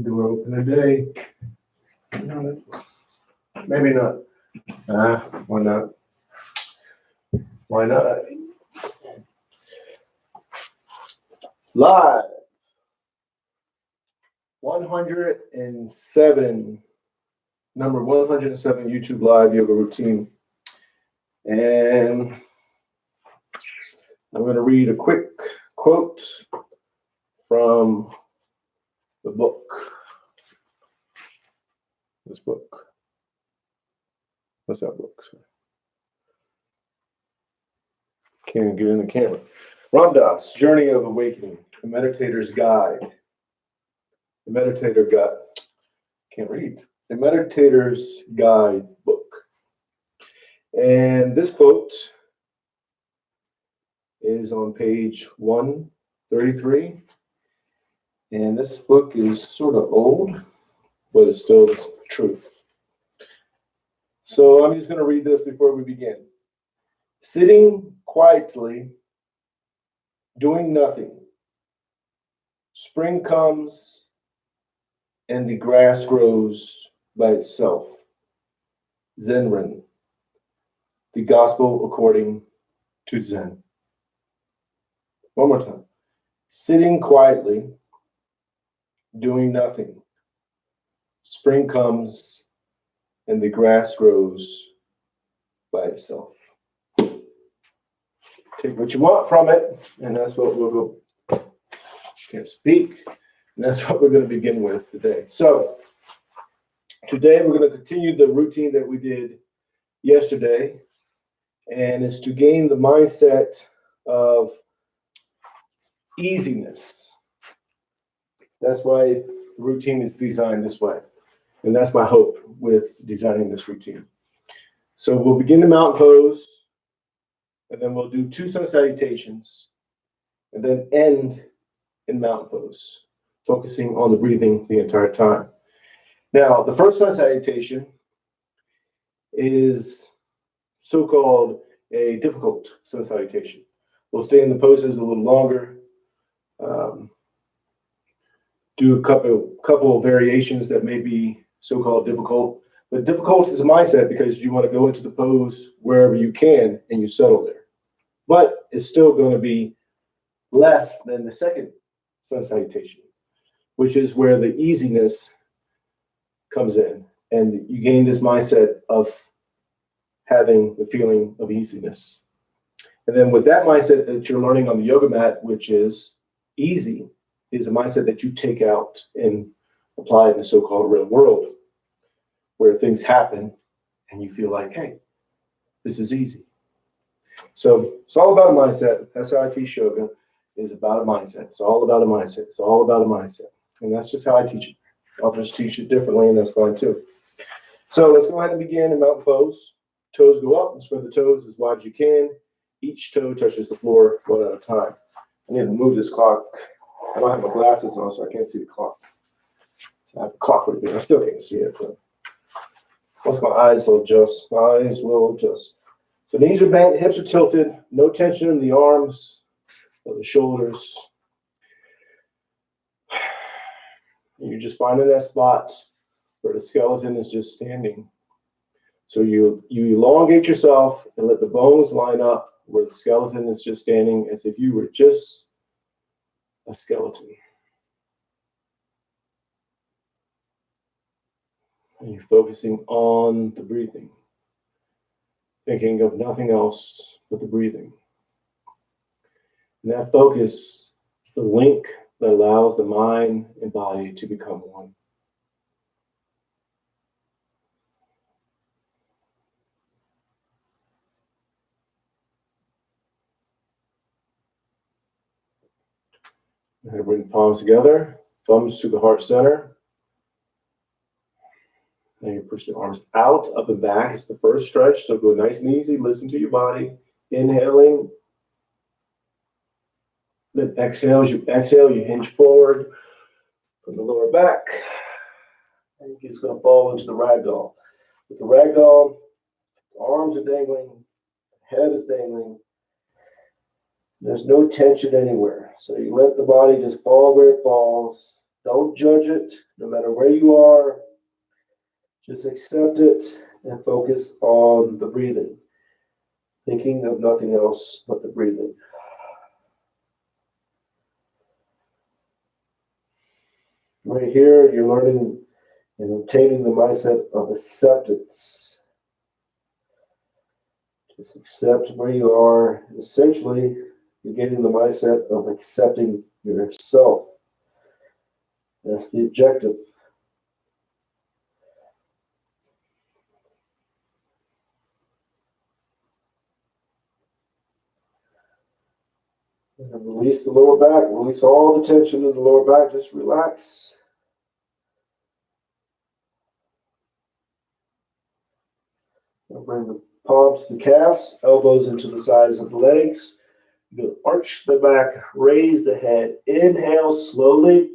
the door open today. Maybe not. Why not? Why not? Live. 107. Number 107 YouTube live yoga routine. And I'm going to read a quick quote from the book. This book. What's that book? Can't even get in the camera. Ram Dass, Journey of Awakening, The Meditator's Guide. The Meditator Guide. Can't read. The Meditator's Guide book. And this quote is on page 133. And this book is sort of old, but it's still true. So I'm just going to read this before we begin. Sitting quietly, doing nothing. Spring comes and the grass grows by itself. Zenrin. The Gospel according to Zen. One more time. Sitting quietly, doing nothing. Spring comes and the grass grows by itself. Take what you want from it, and that's what we'll go. Can't speak, and that's what we're going to begin with today. So, today we're going to continue the routine that we did yesterday, and it's to gain the mindset of easiness. That's why the routine is designed this way. And that's my hope with designing this routine. So we'll begin the mountain pose, and then we'll do 2 sun salutations, and then end in mountain pose, focusing on the breathing the entire time. Now, the first sun salutation is so-called a difficult sun salutation. We'll stay in the poses a little longer, do a couple of variations that may be so-called difficult. But difficult is a mindset because you want to go into the pose wherever you can and you settle there. But it's still going to be less than the second sun salutation, which is where the easiness comes in. And you gain this mindset of having the feeling of easiness. And then with that mindset that you're learning on the yoga mat, which is easy, is a mindset that you take out and apply in the so-called real world, where things happen and you feel like, hey, this is easy. So it's all about a mindset. That's how I teach yoga, is about a mindset. It's all about a mindset. It's all about a mindset. And that's just how I teach it. Others teach it differently, and that's fine too. So let's go ahead and begin in mountain pose. Toes go up and spread the toes as wide as you can. Each toe touches the floor one at a time. I need to move this clock. I don't have my glasses on, so I can't see the clock. So I have a clock with me. I still can't see it, but once my eyes will adjust, my eyes will adjust. So knees are bent, hips are tilted, no tension in the arms or the shoulders. You're just finding that spot where the skeleton is just standing. So you elongate yourself and let the bones line up where the skeleton is just standing as if you were just a skeleton. And you're focusing on the breathing, thinking of nothing else but the breathing. And that focus is the link that allows the mind and body to become one. And bring the palms together, thumbs to the heart center. And you push the arms out, up and back. It's the first stretch, so go nice and easy. Listen to your body. Inhaling. Then exhale. As you exhale, you hinge forward from the lower back. And you're just going to fall into the ragdoll. With the ragdoll, the arms are dangling, the head is dangling. There's no tension anywhere. So you let the body just fall where it falls. Don't judge it, no matter where you are. Just accept it and focus on the breathing. Thinking of nothing else but the breathing. Right here, you're learning and obtaining the mindset of acceptance. Just accept where you are. Essentially, you're getting the mindset of accepting yourself. That's the objective. And release the lower back. Release all the tension in the lower back. Just relax. And bring the palms to the calves, elbows into the sides of the legs. You're going to arch the back, raise the head. Inhale slowly.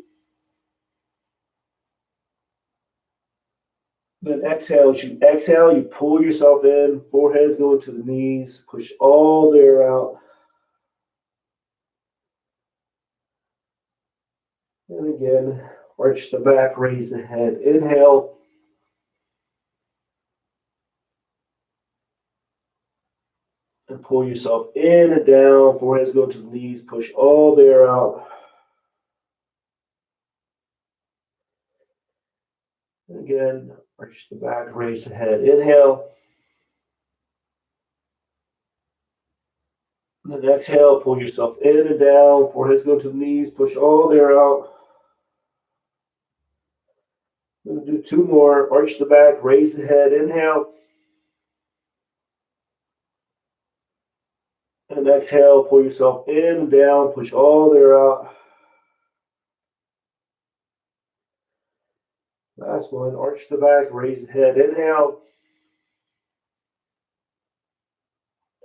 Then exhale. As you exhale, you pull yourself in. Forehead's going to the knees. Push all the air out. And again, arch the back, raise the head. Inhale. And pull yourself in and down. Forehead's going to the knees. Push all the air out. And again, arch the back, raise the head. Inhale. And then exhale, pull yourself in and down. Forehead's going to the knees. Push all the air out. We're going to do two more. Arch the back, raise the head. Inhale. And exhale, pull yourself in and down. Push all the air out. Last one. Arch the back, raise the head. Inhale.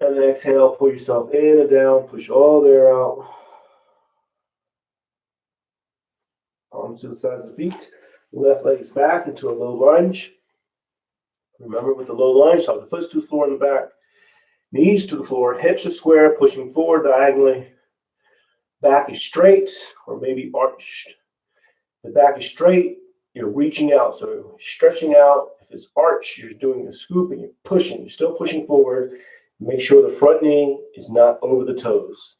And then exhale, pull yourself in and down. Push all the air out. Arms to the sides of the feet. Left leg's back into a low lunge. Remember, with the low lunge, so the foot's to the floor in the back. Knees to the floor, hips are square, pushing forward diagonally. Back is straight or maybe arched. The back is straight, you're reaching out, so you're stretching out. If it's arched, you're doing a scoop and you're pushing. You're still pushing forward. Make sure the front knee is not over the toes.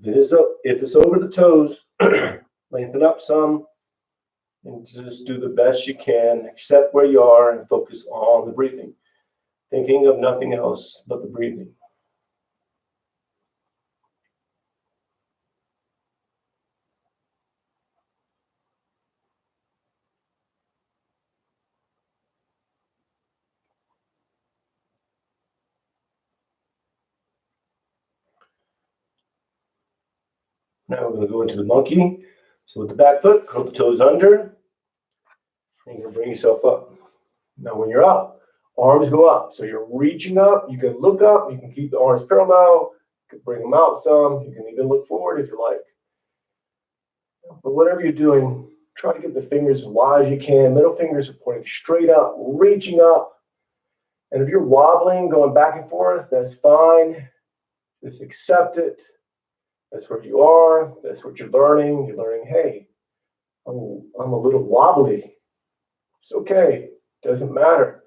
If it's over the toes, lengthen up some and just do the best you can. Accept where you are and focus on the breathing. Thinking of nothing else but the breathing. Now we're going to go into the monkey. So with the back foot, curl the toes under. And you're going to bring yourself up. Now when you're up, arms go up. So you're reaching up. You can look up. You can keep the arms parallel. You can bring them out some. You can even look forward if you like. But whatever you're doing, try to get the fingers as wide as you can. Middle fingers are pointing straight up, reaching up. And if you're wobbling, going back and forth, that's fine. Just accept it. That's where you are. That's what you're learning. You're learning, hey, I'm a little wobbly. It's okay. Doesn't matter.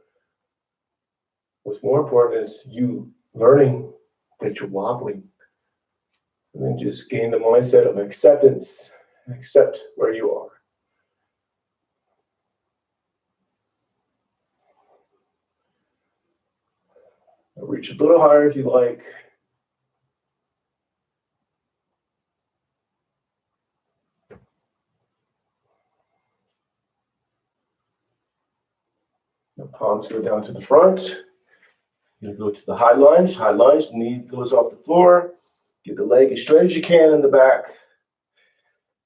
What's more important is you learning that you're wobbling. And then just gain the mindset of acceptance. Accept where you are. Reach a little higher if you like. The palms go down to the front. You're going to go to the high lunge. High lunge, the knee goes off the floor. Get the leg as straight as you can in the back.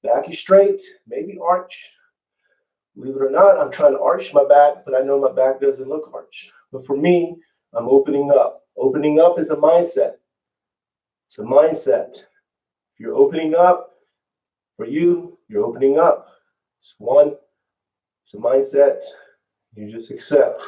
Back is straight, maybe arch. Believe it or not, I'm trying to arch my back, but I know my back doesn't look arched. But for me, I'm opening up. Opening up is a mindset. It's a mindset. If you're opening up, for you, you're opening up. It's one, it's a mindset. You just accept.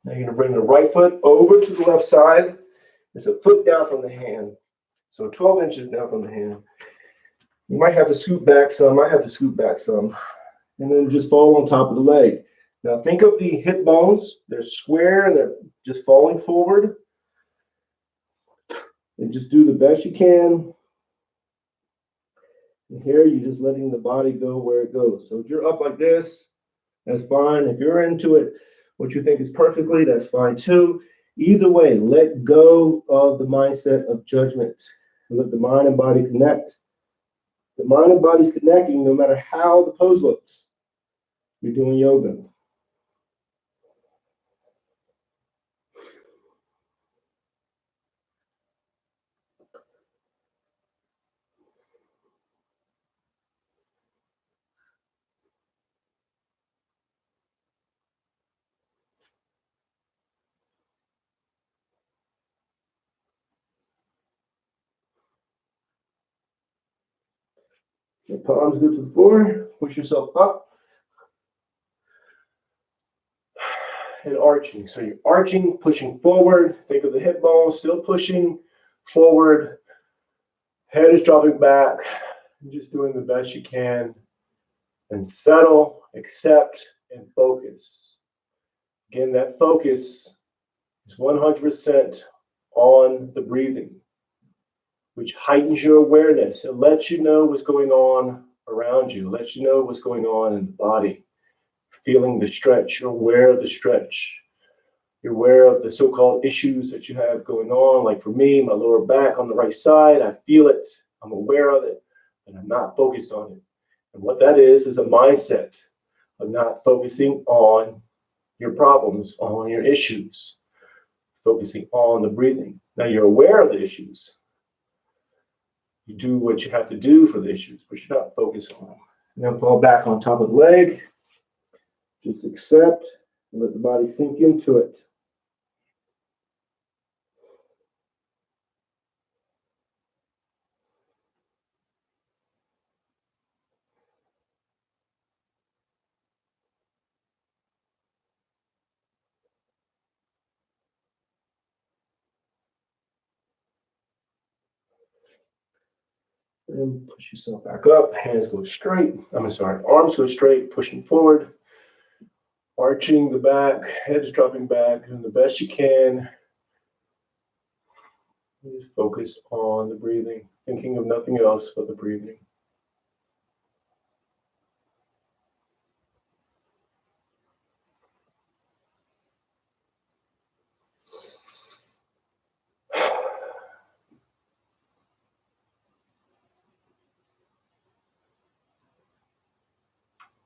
Now you're going to bring the right foot over to the left side. It's a foot down from the hand. So 12 inches down from the hand. You might have to scoot back some. I have to scoot back some. And then just fall on top of the leg. Now think of the hip bones. They're square and they're just falling forward. And just do the best you can. And here you're just letting the body go where it goes. So if you're up like this, that's fine. If you're into it, what you think is perfectly, that's fine too. Either way, let go of the mindset of judgment. Let the mind and body connect. The mind and body's connecting no matter how the pose looks. You're doing yoga. Your palms go to the floor. Push yourself up. And arching. So you're arching, pushing forward. Think of the hip bones still pushing forward. Head is dropping back. You're just doing the best you can. And settle, accept, and focus. Again, that focus is 100% on the breathing, which heightens your awareness. It lets you know what's going on around you. It lets you know what's going on in the body. Feeling the stretch. You're aware of the stretch. You're aware of the so-called issues that you have going on. Like for me, my lower back on the right side, I feel it. I'm aware of it, and I'm not focused on it. And what that is a mindset of not focusing on your problems, on your issues, focusing on the breathing. Now you're aware of the issues. You do what you have to do for the issues, but you're not focused on them. And then fall back on top of the leg. Just accept and let the body sink into it. And push yourself back up. Hands go straight. Arms go straight, pushing forward. Arching the back, head's dropping back, doing the best you can. Just focus on the breathing, thinking of nothing else but the breathing.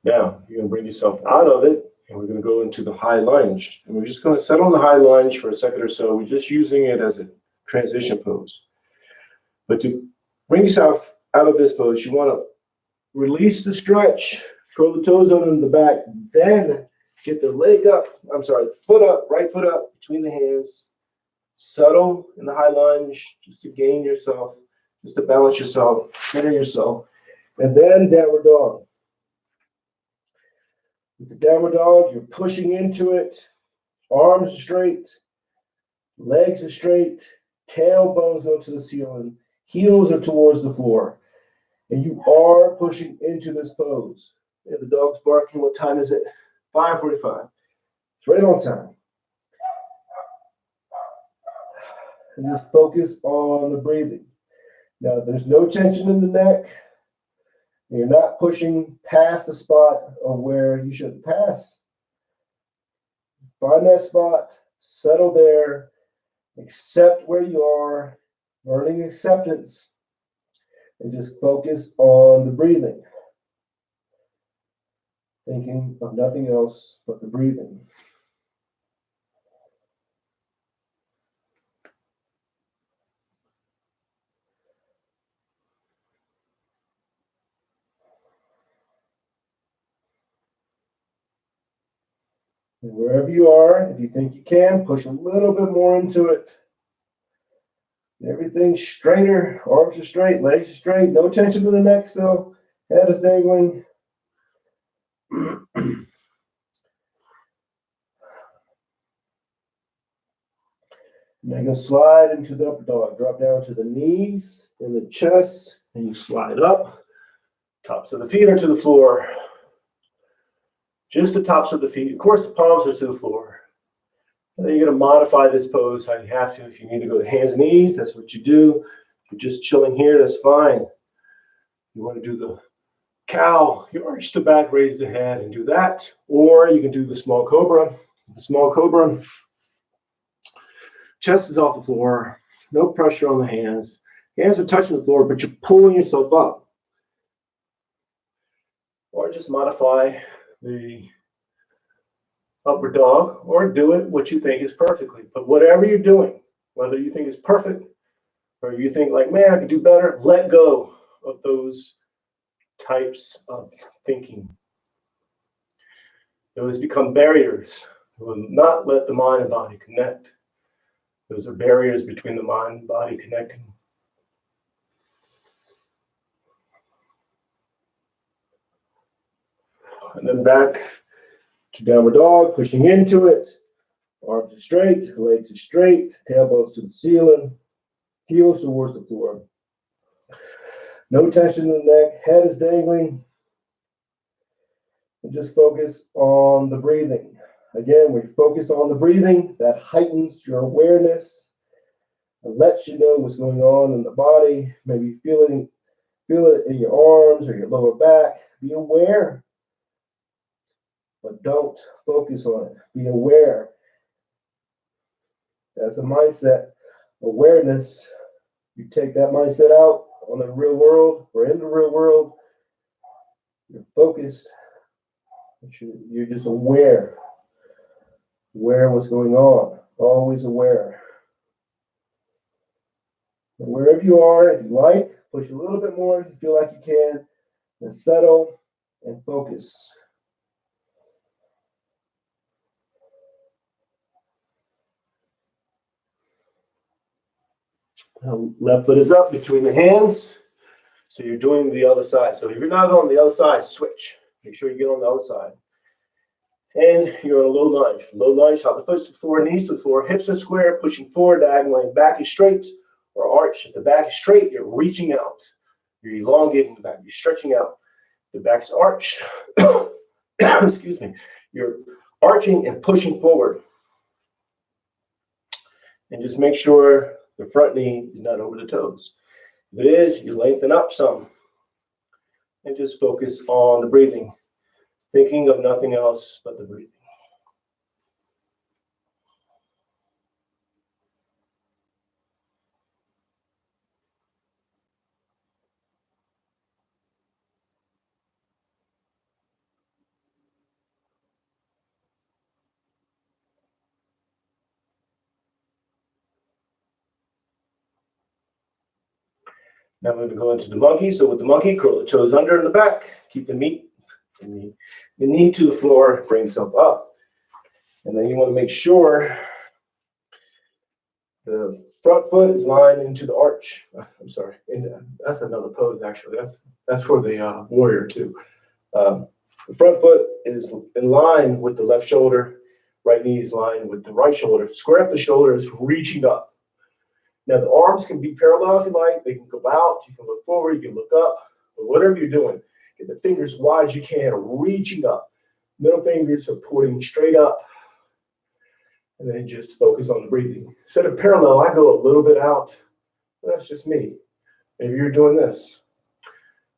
Now, you're going to bring yourself out of it, and we're going to go into the high lunge. And we're just going to settle on the high lunge for a second or so. We're just using it as a transition pose. But to bring yourself out of this pose, you want to release the stretch, curl the toes under the back, then get the foot up, right foot up between the hands. Settle in the high lunge just to gain yourself, just to balance yourself, center yourself. And then downward dog. With the downward dog, you're pushing into it. Arms straight, legs are straight, tailbones go to the ceiling, heels are towards the floor. And you are pushing into this pose. Yeah, the dog's barking. What time is it? 5:45. It's right on time. And just focus on the breathing. Now, there's no tension in the neck. You're not pushing past the spot of where you should pass. Find that spot, settle there, accept where you are, learning acceptance, and just focus on the breathing. Thinking of nothing else but the breathing. And wherever you are, if you think you can, push a little bit more into it. Everything straighter, arms are straight, legs are straight, no tension to the neck still, head is dangling. Now you're going to slide into the upper dog. Drop down to the knees and the chest, and you slide up. Tops of the feet are to the floor. Just the tops of the feet. Of course, the palms are to the floor. And then you're going to modify this pose how you have to. If you need to go to hands and knees, that's what you do. If you're just chilling here, that's fine. You want to do the cow, you arch the back, raise the head, and do that. Or you can do the small cobra. The small cobra, chest is off the floor, no pressure on the hands. Hands are touching the floor, but you're pulling yourself up. Or just modify the upward dog, or do it what you think is perfectly. But whatever you're doing, whether you think is perfect, or you think like, man, I could do better, let go of those types of thinking. Those become barriers. You will not let the mind and body connect. Those are barriers between the mind and body connecting. And then back to downward dog, pushing into it. Arms are straight, legs are straight, tailbones to the ceiling, heels towards the floor. No tension in the neck, head is dangling. And just focus on the breathing. Again, we focus on the breathing. That heightens your awareness and lets you know what's going on in the body. Maybe feel it in your arms or your lower back. Be aware, but don't focus on it. Be aware. That's a mindset. Awareness. You take that mindset out on the real world or in the real world. You're focused. You're just aware. Aware of what's going on. Always aware. And wherever you are, if you like, push a little bit more if you feel like you can. Then settle and focus. Now, left foot is up between the hands. So you're doing the other side. So if you're not on the other side, switch. Make sure you get on the other side. And you're in a low lunge. Low lunge, top of the foot to the floor, knees to the floor, hips are square, pushing forward diagonally. Back is straight or arch. If the back is straight, you're reaching out. You're elongating the back. You're stretching out. The back is arched. Excuse me. You're arching and pushing forward. And just make sure the front knee is not over the toes. If it is, you lengthen up some. And just focus on the breathing. Thinking of nothing else but the breathing. Now we're going to go into the monkey. So with the monkey, curl the toes under in the back. Keep the knee to the floor. Bring yourself up. And then you want to make sure the front foot is lined into the arch. I'm sorry. That's another pose, actually. That's for the warrior, too. The front foot is in line with the left shoulder. Right knee is lined with the right shoulder. Square up the shoulders, reaching up. Now, the arms can be parallel if you like. They can go out. You can look forward. You can look up. But whatever you're doing, get the fingers wide as you can, reaching up. Middle fingers are pointing straight up. And then just focus on the breathing. Instead of parallel, I go a little bit out. That's just me. Maybe you're doing this.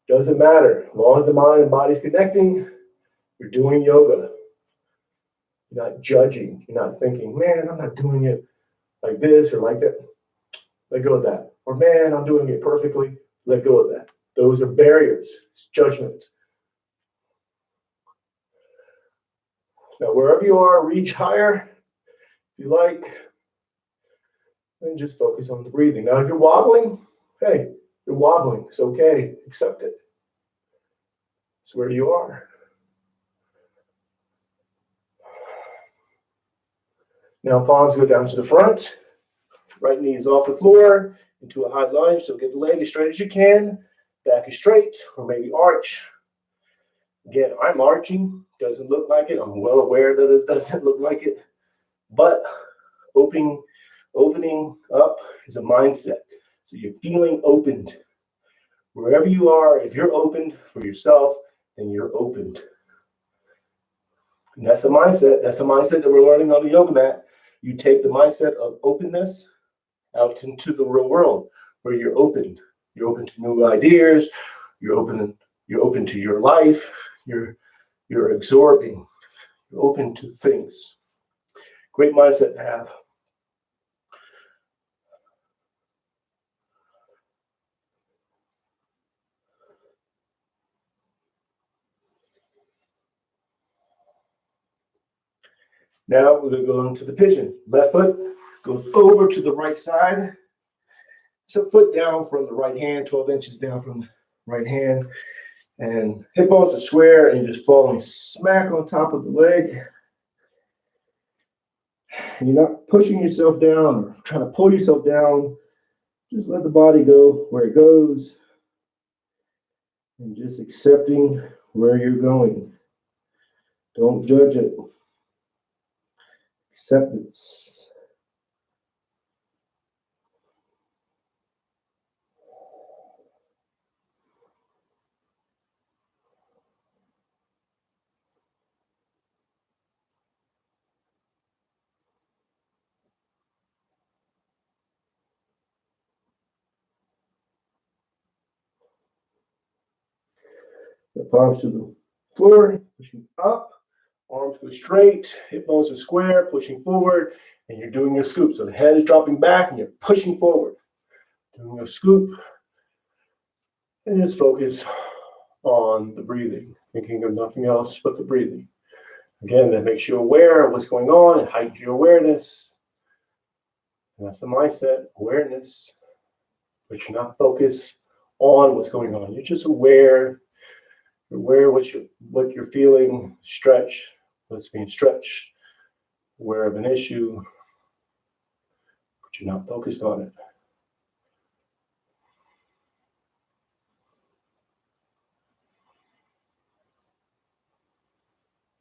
Doesn't matter. As long as the mind and body's connecting, you're doing yoga. You're not judging. You're not thinking, man, I'm not doing it like this or like that. Let go of that. Or, man, I'm doing it perfectly. Let go of that. Those are barriers. It's judgment. Now, wherever you are, reach higher if you like. And just focus on the breathing. Now, if you're wobbling, hey, you're wobbling. It's okay. Accept it. It's where you are. Now, palms go down to the front. Right knee is off the floor into a high lunge. So get the leg as straight as you can. Back is straight, or maybe arch. Again, I'm arching. Doesn't look like it. I'm well aware that it doesn't look like it. But opening Opening up is a mindset. So you're feeling opened. Wherever you are, if you're opened for yourself, then you're opened. And that's a mindset. That's a mindset that we're learning on the yoga mat. You take the mindset of openness out into the real world where you're open. You're open to new ideas. You're open to your life. You're absorbing. You're open to things. Great mindset to have. Now we're going to go into the pigeon. Left foot goes over to the right side. It's a foot down from the right hand, 12 inches down from the right hand. And hip bones are square, and you're just falling smack on top of the leg. And you're not pushing yourself down or trying to pull yourself down. Just let the body go where it goes. And just accepting where you're going. Don't judge it. Acceptance. The palms to the floor, pushing up, arms go straight, hip bones are square, pushing forward, and you're doing your scoop. So the head is dropping back and you're pushing forward. Doing your scoop, and just focus on the breathing, thinking of nothing else but the breathing. Again, that makes you aware of what's going on and heightens your awareness. And that's the mindset, awareness. But you're not focused on what's going on. You're just aware. You're aware of what you're feeling, stretch, what's being stretched, aware of an issue, but you're not focused on it.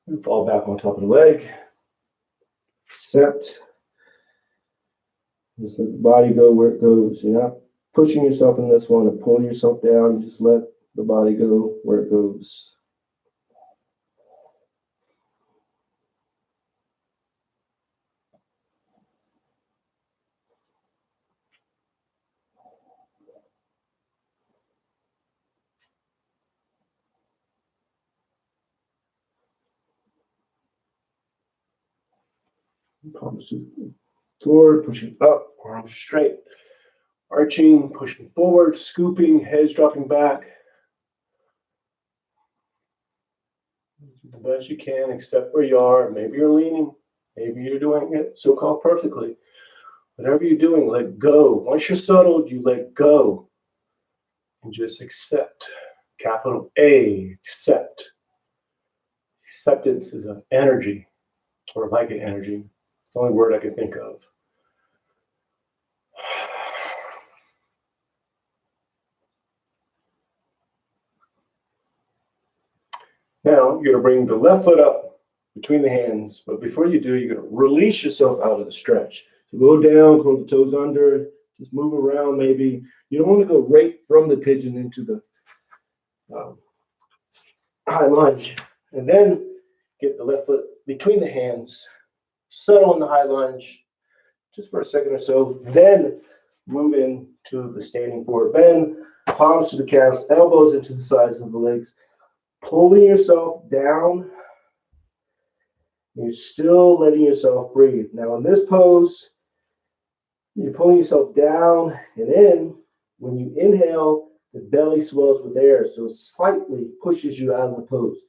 And fall back on top of the leg. Accept. Just let the body go where it goes. You're not pushing yourself in this one or pulling yourself down. You just let the body go where it goes. Palms to the floor, pushing up, arms straight. Arching, pushing forward, scooping, heads dropping back. The best you can, accept where you are. Maybe you're leaning. Maybe you're doing it so-called perfectly. Whatever you're doing, let go. Once you're settled, you let go. And just accept. Capital A, accept. Acceptance is an energy, or like an energy. It's the only word I can think of. Now, you're going to bring the left foot up between the hands, but before you do, you're going to release yourself out of the stretch. So go down, curl the toes under, just move around maybe. You don't want to go right from the pigeon into the high lunge. And then get the left foot between the hands, settle in the high lunge just for a second or so, then move into the standing forward bend, palms to the calves, elbows into the sides of the legs. Pulling yourself down, you're still letting yourself breathe. Now in this pose, you're pulling yourself down and in. When you inhale, the belly swells with air, so it slightly pushes you out of the pose.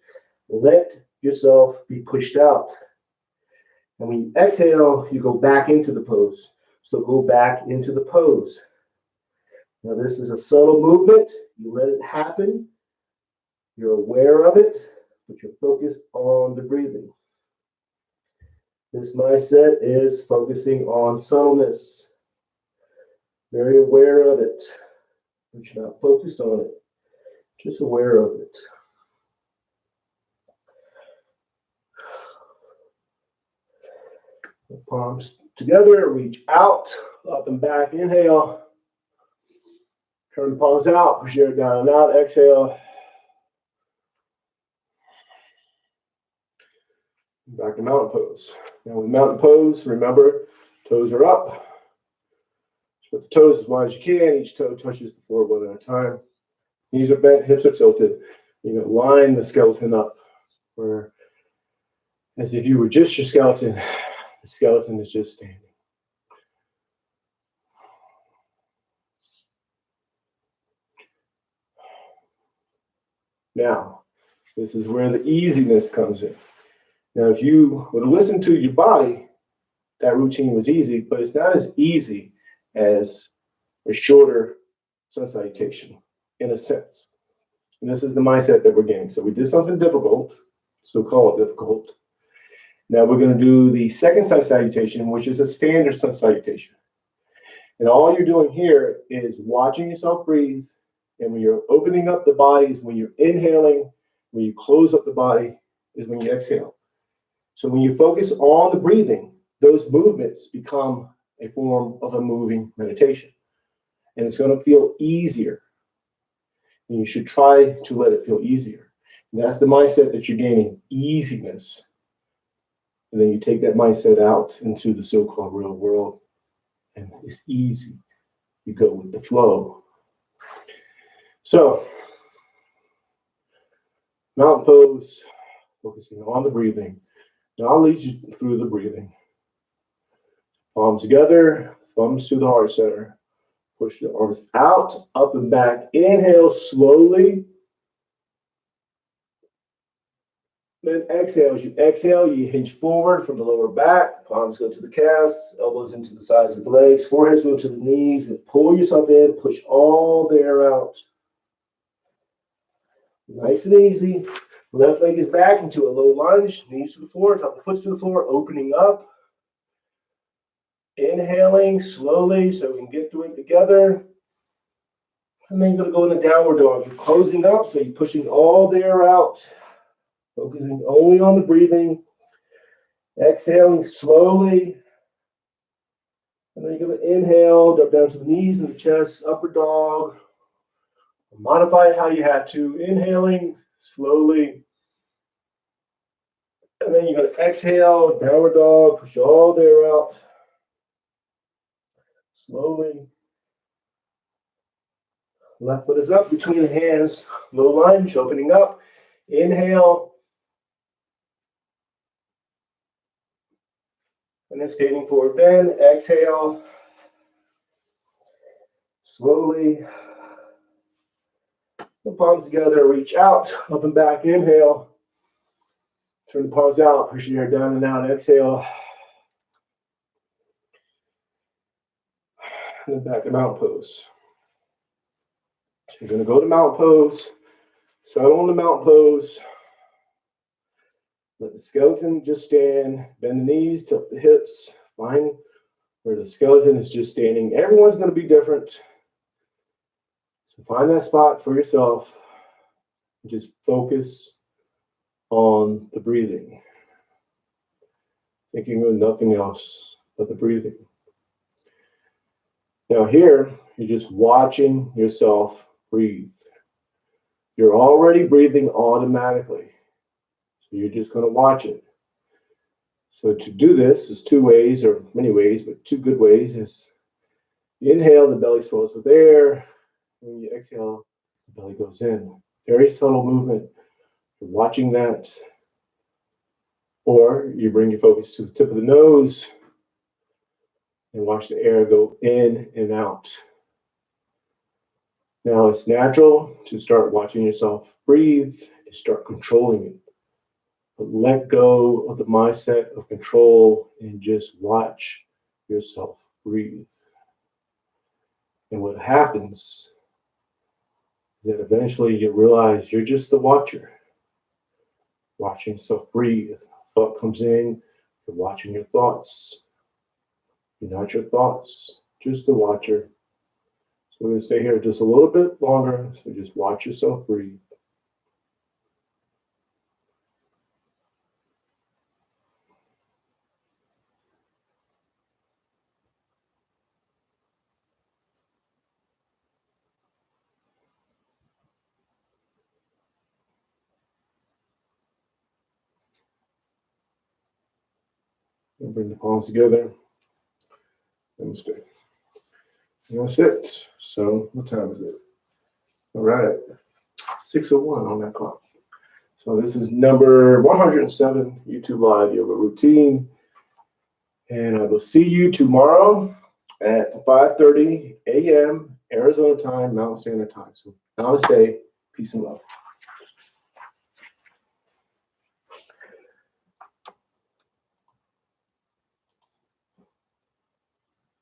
Let yourself be pushed out. And when you exhale, you go back into the pose. So go back into the pose. Now this is a subtle movement. You let it happen. You're aware of it, but you're focused on the breathing. This mindset is focusing on subtleness. Very aware of it, but you're not focused on it. Just aware of it. The palms together, reach out, up and back, inhale. Turn the palms out, push your head down and out, exhale. Back to mountain pose. Now with mountain pose, remember, toes are up. Put the toes as wide as you can. Each toe touches the floor one at a time. Knees are bent, hips are tilted. You're going to line the skeleton up where, as if you were just your skeleton, the skeleton is just standing. Now, this is where the easiness comes in. Now, if you would listen to your body, that routine was easy, but it's not as easy as a shorter sun salutation, in a sense. And this is the mindset that we're getting. So we did something difficult, so-called difficult. Now we're going to do the second sun salutation, which is a standard sun salutation. And all you're doing here is watching yourself breathe. And when you're opening up the body is when you're inhaling. When you close up the body is when you exhale. So when you focus on the breathing, those movements become a form of a moving meditation. And it's going to feel easier. And you should try to let it feel easier. And that's the mindset that you're gaining, easiness. And then you take that mindset out into the so-called real world. And it's easy. You go with the flow. So, mountain pose, focusing on the breathing. Now I'll lead you through the breathing. Palms together, thumbs to the heart center. Push the arms out, up and back. Inhale slowly. Then exhale. As you exhale, you hinge forward from the lower back. Palms go to the calves, elbows into the sides of the legs, foreheads go to the knees, and pull yourself in. Push all the air out. Nice and easy. Left leg is back into a low lunge. Knees to the floor, top of the foot to the floor, opening up. Inhaling slowly so we can get through it together. And then you're going to go in a downward dog. You're closing up, so you're pushing all the air out. Focusing only on the breathing. Exhaling slowly. And then you're going to inhale, drop down to the knees and the chest, upper dog. Modify it how you have to. Inhaling slowly. And then you're going to exhale, downward dog, push all the air out. Slowly. Left foot is up between the hands. Low lunge, opening up. Inhale. And then standing forward bend. Exhale. Slowly. The palms together, reach out, up and back. Inhale. Turn the palms out, push your hair down and out. Exhale. And then back to mountain pose. So you're going to go to mountain pose. Settle on the mountain pose. Let the skeleton just stand. Bend the knees, tilt the hips. Find where the skeleton is just standing. Everyone's going to be different. So find that spot for yourself. Just focus on the breathing. Thinking of nothing else but the breathing. Now here, you're just watching yourself breathe. You're already breathing automatically. So you're just going to watch it. So to do this is two ways, or many ways, but two good ways is you inhale, the belly swells with air. When you exhale, the belly goes in. Very subtle movement. You're watching that. Or you bring your focus to the tip of the nose and watch the air go in and out. Now it's natural to start watching yourself breathe and start controlling it. But let go of the mindset of control and just watch yourself breathe. And what happens is that eventually you realize you're just the watcher. Watching yourself breathe. Thought comes in, you're watching your thoughts. You're not your thoughts, just the watcher. So we're going to stay here just a little bit longer. So just watch yourself breathe. And bring the palms together. Namaste. And that's it. So what time is it? All right. 6:01 on that clock. So this is number 107 YouTube Live Yoga Routine. And I will see you tomorrow at 5:30 a.m. Arizona time, Mountain Standard Time. So namaste, peace and love.